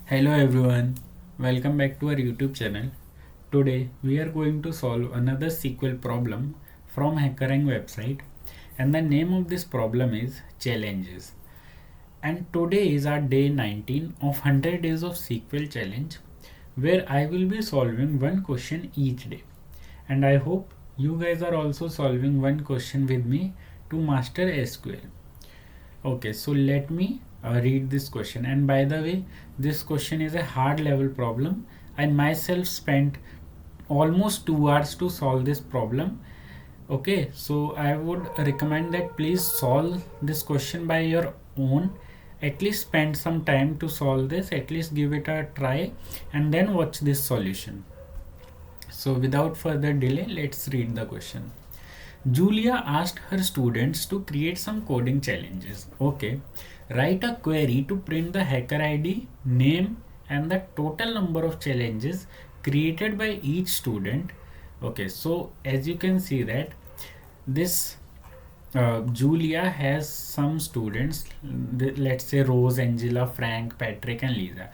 Hello everyone, welcome back to our YouTube channel. Today we are going to solve another SQL problem from HackerRank website, and the name of this problem is challenges. And today is our day 19 of 100 days of SQL challenge, where I will be solving one question each day. And I hope you guys are also solving one question with me to master SQL. Okay, so let me read this question. And by the way, this question is a hard level problem. I myself spent almost 2 hours to solve this problem. Okay, so I would recommend that please solve this question by your own. At least spend some time to solve this, at least give it a try, and then watch this solution. So without further delay, let's read the question. Julia asked her students to create some coding challenges. Okay, write a query to print the hacker ID, name, and the total number of challenges created by each student. Okay, so as you can see that this Julia has some students, let's say Rose, Angela, Frank, Patrick, and Lisa.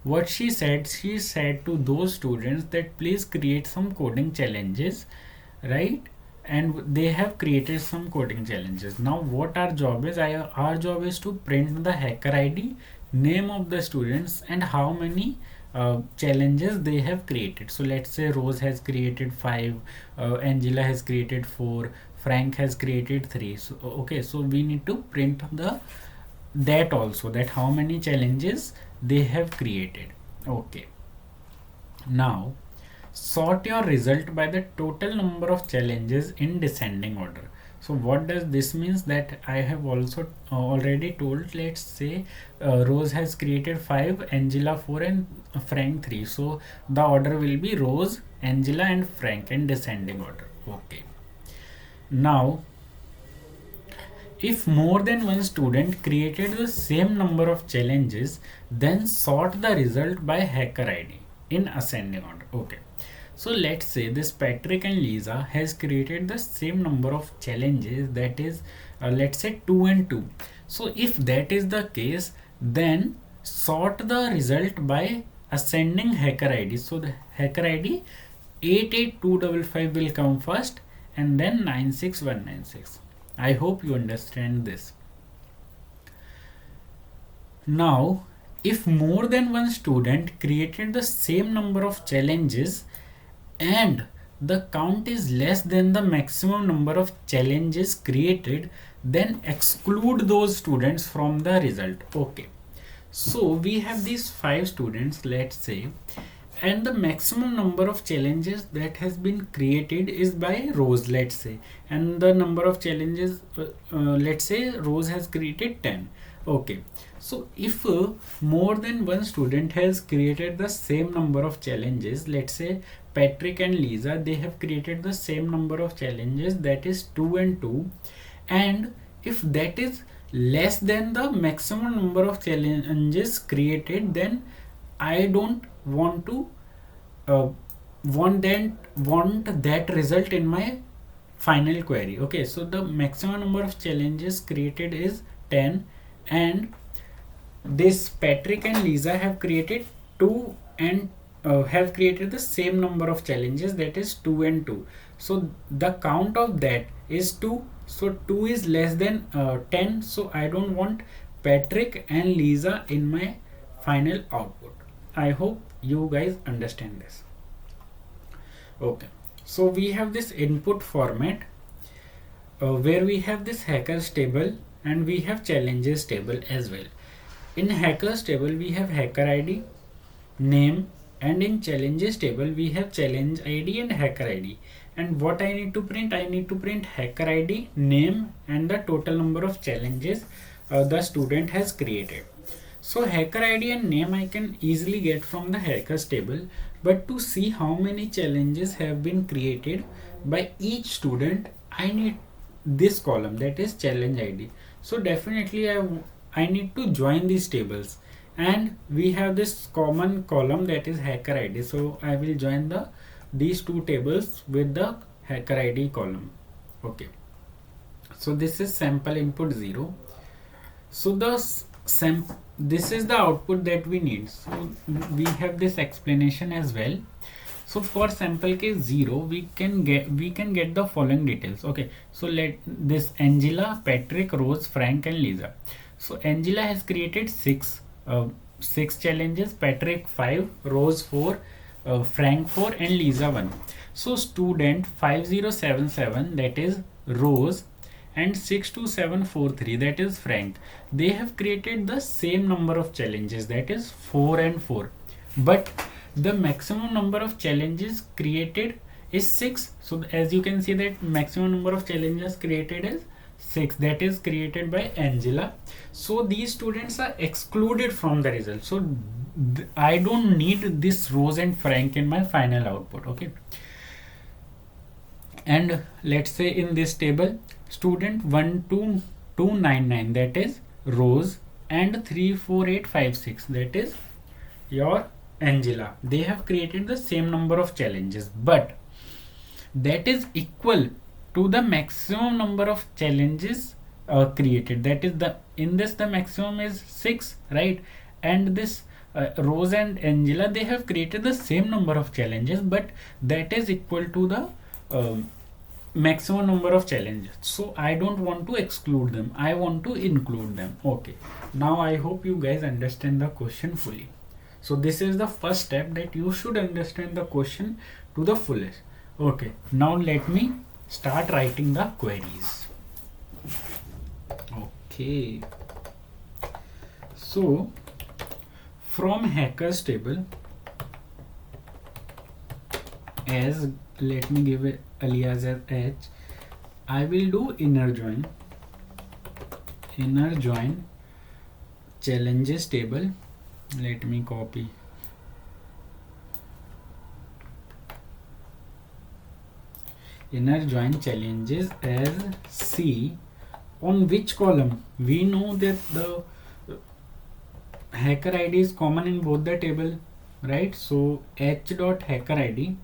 What she said to those students that please create some coding challenges, right? And they have created some coding challenges. Now what our job is, our job is to print the hacker ID, name of the students, and how many challenges they have created. So let's say Rose has created 5, Angela has created 4, Frank has created 3. So okay, so we need to print that also, that how many challenges they have created. Okay, now sort your result by the total number of challenges in descending order. So what does this means? That I have also already told. Let's say Rose has created 5, Angela 4, and Frank 3. So the order will be Rose, Angela, and Frank in descending order. Okay, now if more than one student created the same number of challenges, then sort the result by hacker ID in ascending order. Okay, so let's say this Patrick and Lisa has created the same number of challenges, that is let's say 2 and 2. So if that is the case, then sort the result by ascending hacker ID. So the hacker ID 88255 will come first, and then 96196. I hope you understand this. Now if more than one student created the same number of challenges and the count is less than the maximum number of challenges created, then exclude those students from the result. Okay, so we have these 5 students, let's say, and the maximum number of challenges that has been created is by Rose, let's say, and the number of challenges let's say Rose has created 10. Okay, so if more than one student has created the same number of challenges, let's say Patrick and Lisa, they have created the same number of challenges, that is 2 and 2, and if that is less than the maximum number of challenges created, then I don't want to want that result in my final query. Okay, so the maximum number of challenges created is 10, and this Patrick and Lisa have created 2 and have created the same number of challenges, that is 2 and 2. So the count of that is 2. So 2 is less than 10. So I don't want Patrick and Lisa in my final output. I hope you guys understand this. Okay, so we have this input format where we have this hackers table and we have challenges table as well. In hackers table we have hacker ID, name, and in challenges table we have challenge ID and hacker ID. And what I need to print? I need to print hacker ID, name, and the total number of challenges the student has created. So hacker ID and name I can easily get from the hackers table, but to see how many challenges have been created by each student, I need this column, that is challenge ID. So definitely I need to join these tables, and we have this common column, that is hacker ID. So I will join these 2 tables with the hacker ID column. Okay, so this is sample input 0. So the this is the output that we need. So we have this explanation as well. So for sample case 0, we can get the following details. Okay, so let this Angela, Patrick, Rose, Frank and Lisa. So Angela has created six challenges, Patrick 5, Rose 4, Frank 4 and Lisa 1. So student 5077, that is Rose, and 62743, that is Frank, they have created the same number of challenges, that is 4 and 4, but the maximum number of challenges created is 6. So as you can see that maximum number of challenges created is 6, that is created by Angela. So these students are excluded from the result. So I don't need this Rose and Frank in my final output. Okay, and let's say in this table student 12299, that is Rose, and 34856, that is your Angela, they have created the same number of challenges, but that is equal to the maximum number of challenges created, that is the maximum is 6, right? And this Rose and Angela, they have created the same number of challenges, but that is equal to the maximum number of challenges. So I don't want to exclude them, I want to include them. Okay, now I hope you guys understand the question fully. So this is the first step, that you should understand the question to the fullest. Okay, now let me start writing the queries. Okay, so from hackers table, as let me give it alias as h, I will do inner join challenges table. Let me copy inner join challenges as C. On which column? We know that the hacker ID is common in both the table, right? So h dot hacker ID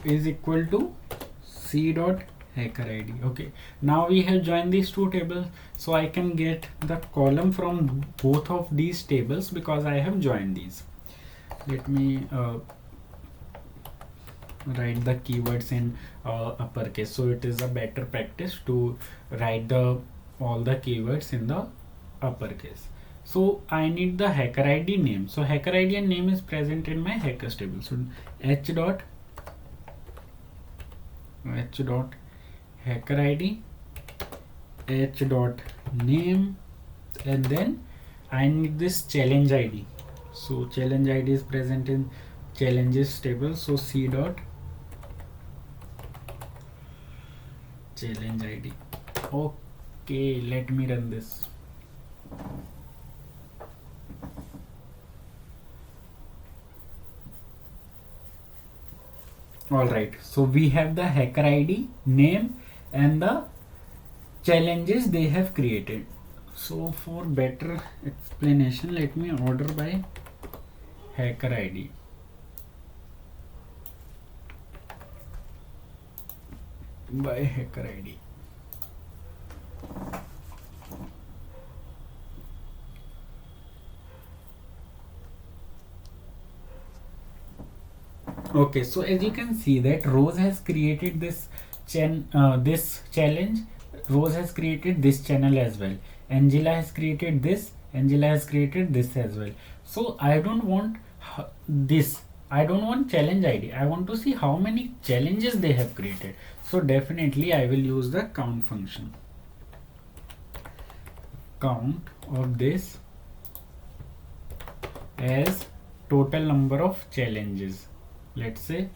is equal to C dot hacker ID. Okay, now we have joined these two tables, so I can get the column from both of these tables because I have joined these. Let me write the keywords in uppercase, so it is a better practice to write all the keywords in the uppercase. So I need the hacker ID name. So hacker ID and name is present in my hackers table. So h dot hacker ID, h dot name, and then I need this challenge ID. So challenge ID is present in challenges table. So c dot challenge ID. Okay, let me run this. Alright, so we have the hacker ID, name, and the challenges they have created. So for better explanation, let me order by hacker ID. By hacker ID. Okay, so as you can see that Rose has created this challenge. Rose has created this channel as well. Angela has created this. Angela has created this as well. So I don't want this. I don't want challenge ID. I want to see how many challenges they have created. So definitely I will use the count function. Count of this as total number of challenges. Let's say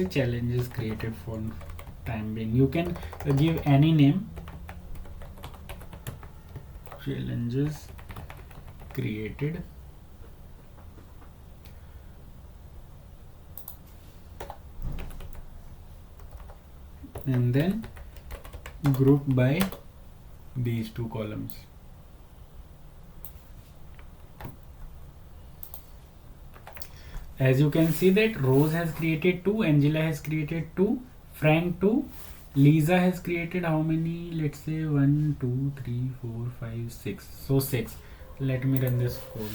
challenges created for time being. You can give any name. Challenges created. And then group by these two columns. as you can see that Rose has created 2, Angela has created 2, Frank 2, Lisa has created how many? Let's say 1, 2, 3, 4, 5, 6. So 6. Let me run this code.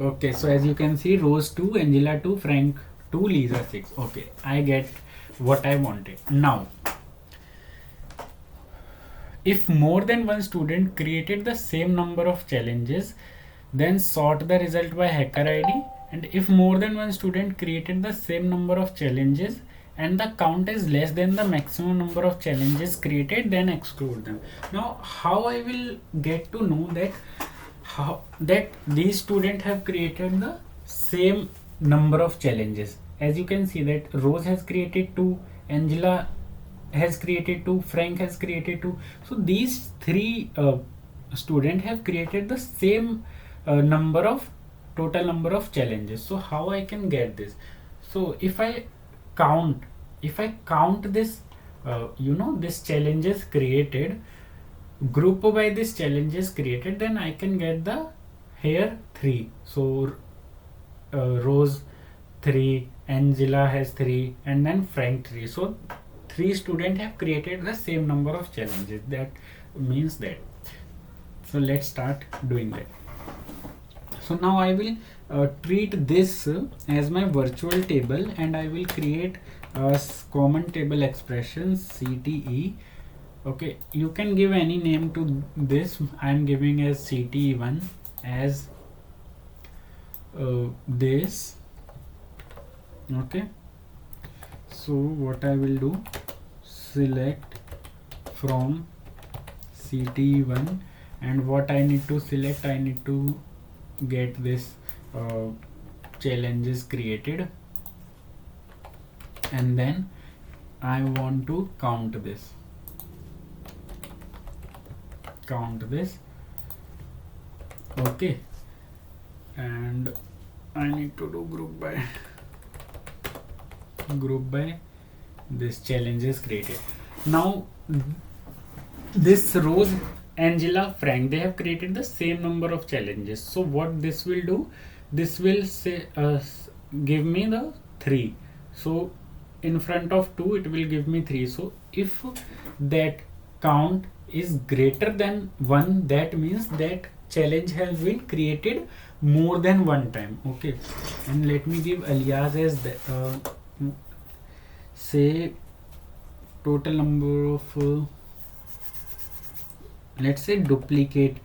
Okay, so as you can see, Rose 2, Angela 2, Frank 2, Lisa 6. Okay, I get what I wanted. Now, if more than one student created the same number of challenges, then sort the result by hacker ID. And if more than one student created the same number of challenges and the count is less than the maximum number of challenges created, then exclude them. Now, how I will get to know that these students have created the same number of challenges? As you can see that Rose has created 2, Angela has created 2, Frank has created 2. So these 3 students have created the same total number of challenges. So how I can get this? So if I count this this challenges created, group by this challenges created, then I can get the here 3. So Rose 3, Angela has 3, and then Frank 3. So 3 students have created the same number of challenges. That means that. So let's start doing that. So now I will treat this as my virtual table, and I will create a common table expression CTE. Okay, you can give any name to this. I am giving as CTE1 as this. Okay, so what I will do, select from CTE1, and what I need to select, I need to get this challenges created, and then I want to count this. Okay, and I need to do group by this challenges created. Now this Rose, Angela, Frank, they have created the same number of challenges. So what this will do, this will say give me the 3. So in front of 2 it will give me 3. So if that count is greater than 1, that means that challenge has been created more than one time. Okay, and let me give alias as say total number of let's say duplicate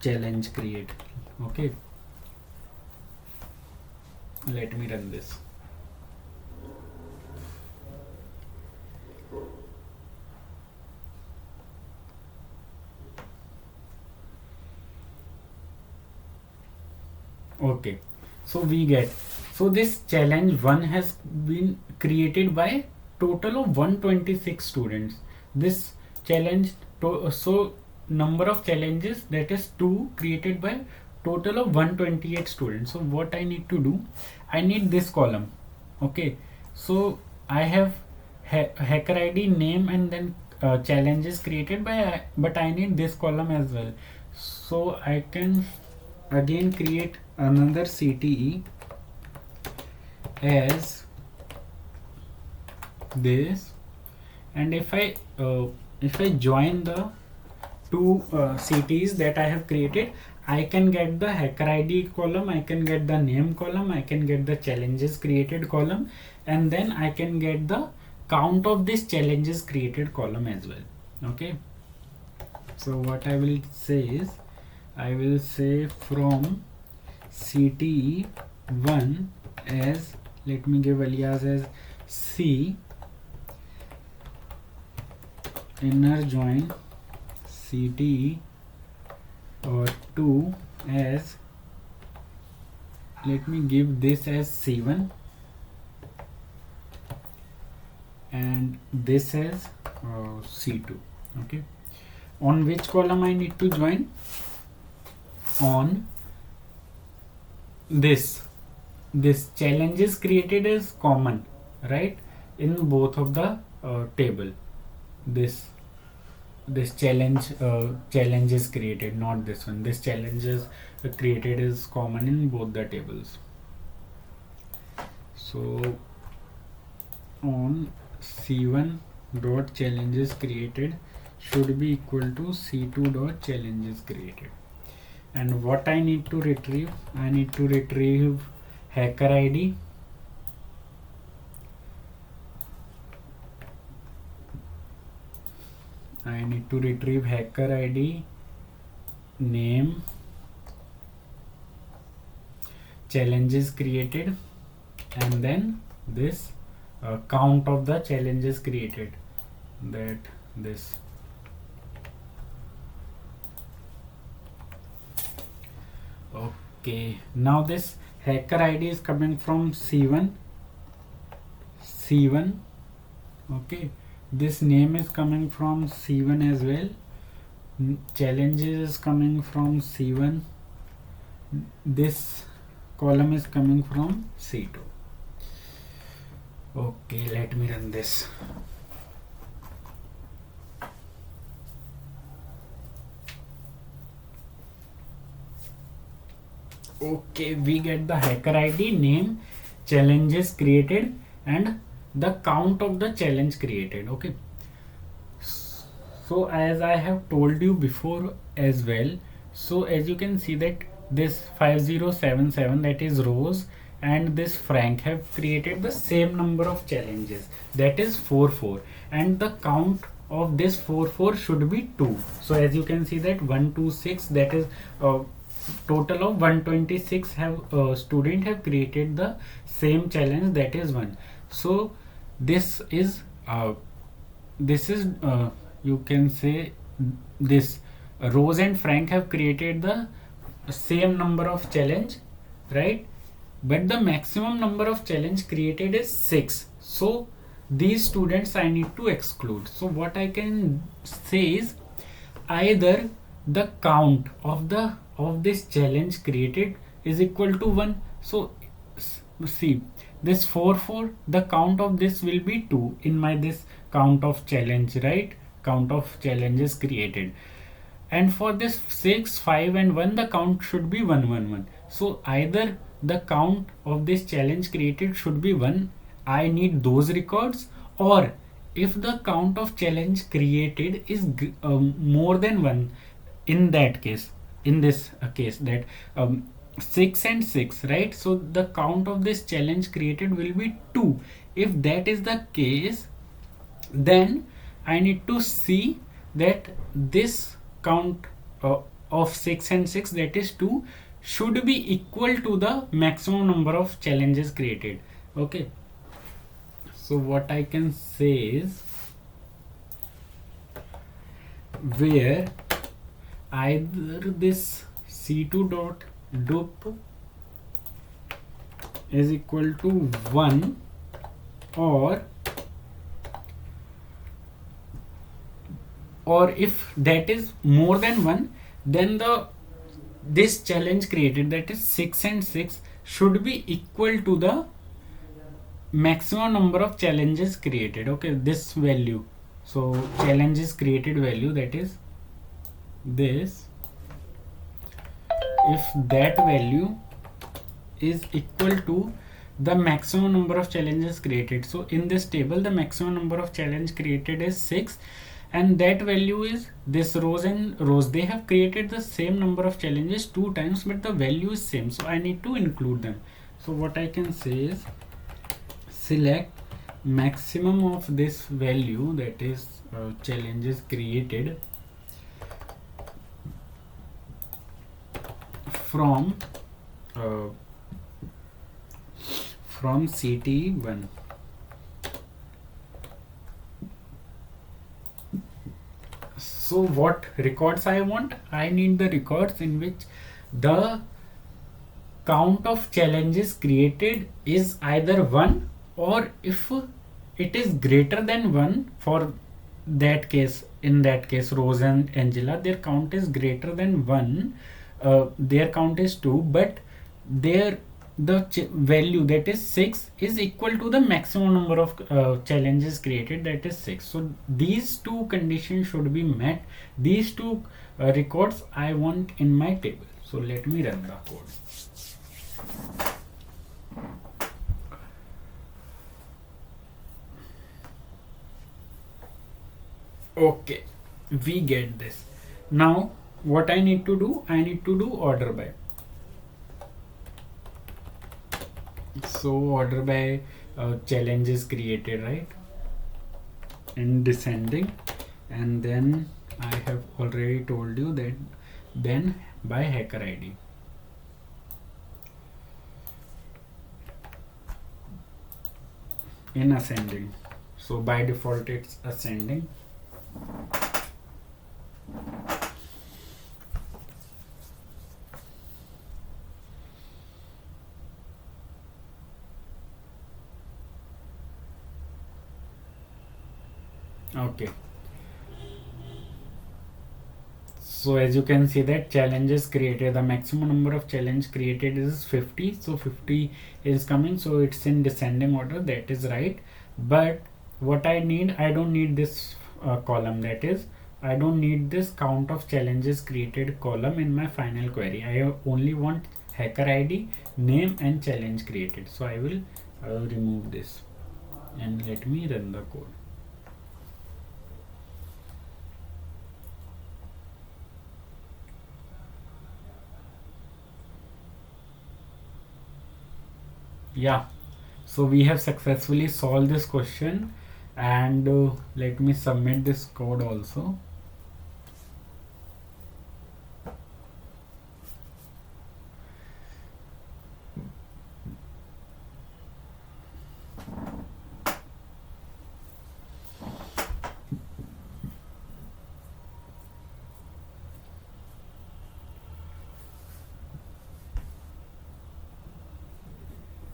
challenge create. Okay, let me run this. Okay, so we get, so this challenge 1 has been created by total of 126 students. This challenge so number of challenges, that is 2, created by total of 128 students. So what I need to do, I need this column. Okay, so I have hacker ID, name, and then challenges created by, but I need this column as well. So I can again create another CTE as this, and if I join the 2 CTs that I have created, I can get the hacker ID column, I can get the name column, I can get the challenges created column, and then I can get the count of this challenges created column as well. Okay, so what I will say is, I will say from CTE1 as, let me give alias as C inner join CTE or 2 as, let me give this as C1 and this as C2. Okay, on which column I need to join? On this this challenges created is common, right, in both of the table. This challenge is created, not this one. This challenges created is common in both the tables. So on C1 dot challenges created should be equal to C2 dot challenges created. And what I need to retrieve? I need to retrieve hacker ID, I need to retrieve hacker ID, name, challenges created, and then this count of the challenges created, that this. Okay, now this hacker ID is coming from C1. Okay, this name is coming from C1 as well. Challenges is coming from C1. This column is coming from C2. Okay, let me run this. Okay, we get the hacker ID, name, challenges created, and the count of the challenge created. Okay, so as I have told you before as well, so as you can see that this 5077, that is Rose, and this Frank have created the same number of challenges, that is 44, and the count of this 44 should be 2. So as you can see that 126, that is total of 126 have student have created the same challenge, that is 1. So this is you can say this Rose and Frank have created the same number of challenge, right, but the maximum number of challenge created is 6. So these students I need to exclude. So what I can say is either the count of this challenge created is equal to 1. So see, this 44, the count of this will be 2 in my this count of challenge, right, count of challenges created. And for this 6, 5 and 1, the count should be 111. So either the count of this challenge created should be 1, I need those records, or if the count of challenge created is more than 1, in that case, in this case, that 6 and 6, right, so the count of this challenge created will be 2. If that is the case, then I need to see that this count of 6 and 6, that is 2, should be equal to the maximum number of challenges created. Okay, so what I can say is where either this C2 dot dup is equal to 1, or if that is more than 1, then this challenge created, that is 6 and 6, should be equal to the maximum number of challenges created. Okay, this value, so challenges created value, that is this, if that value is equal to the maximum number of challenges created. So in this table, the maximum number of challenge created is 6, and that value is this Rose and Rose, they have created the same number of challenges 2 times, but the value is same, so I need to include them. So what I can say is select maximum of this value, that is challenges created from CT1. So what records I want? I need the records in which the count of challenges created is either 1, or if it is greater than 1, for that case, in that case Rose and Angela, their count is greater than 1, their count is 2, but their the value, that is 6, is equal to the maximum number of challenges created, that is 6. So these two conditions should be met. These two records I want in my table. So let me run the code. Okay, we get this. Now what I need to do, I need to do order by. So order by challenges created, right, in descending, and then I have already told you that then by hacker ID. In ascending, so by default it's ascending. Okay, so as you can see that challenges created, the maximum number of challenge created is 50, so 50 is coming, so it's in descending order, that is right. But what I need, I don't need this column, that is I don't need this count of challenges created column in my final query. I only want hacker ID, name and challenge created. So I will remove this and let me run the code. Yeah, so we have successfully solved this question, and let me submit this code also.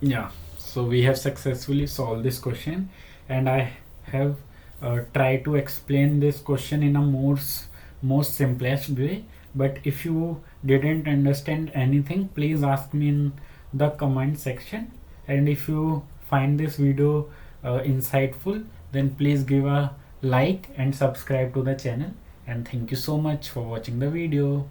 Yeah, so we have successfully solved this question, and I have tried to explain this question in a most simplest way. But if you didn't understand anything, please ask me in the comment section, and if you find this video insightful, then please give a like and subscribe to the channel, and thank you so much for watching the video.